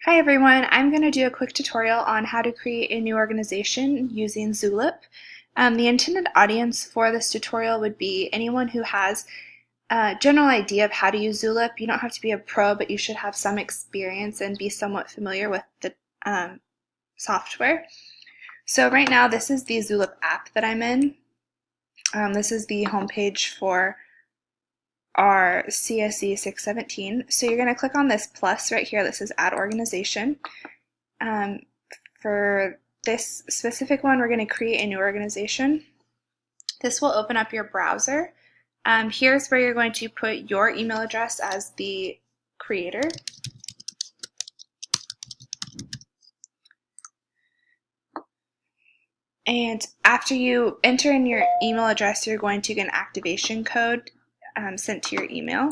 Hi everyone, I'm going to do a quick tutorial on how to create a new organization using Zulip. The intended audience for this tutorial would be anyone who has a general idea of how to use Zulip. You don't have to be a pro, but you should have some experience and be somewhat familiar with the software. So right now this is the Zulip app that I'm in. This is the homepage for our CSE 617. So you're going to click on this plus right here that says Add Organization. For this specific one, we're going to create a new organization. This will open up your browser. Here's where you're going to put your email address as the creator. And after you enter in your email address, you're going to get an activation code sent to your email.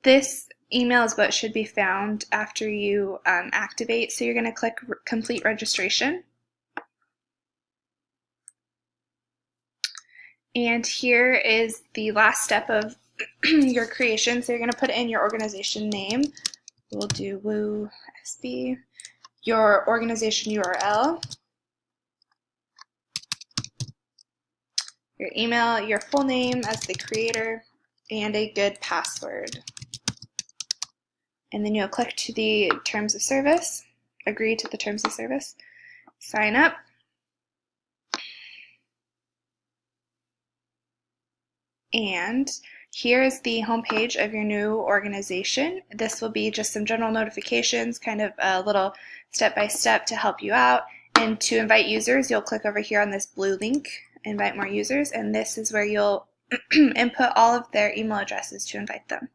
This email is what should be found after you activate, so you're going to click Complete Registration. And here is the last step of your creation. So you're going to put in your organization name. We'll do Woo SB, your organization URL, your email, your full name as the creator, and a good password. And then you'll click to the terms of service, agree to the terms of service, sign up, and here is the home page of your new organization. This will be just some general notifications, kind of a little step-by-step to help you out. And to invite users, you'll click over here on this blue link, invite more users, and this is where you'll input all of their email addresses to invite them.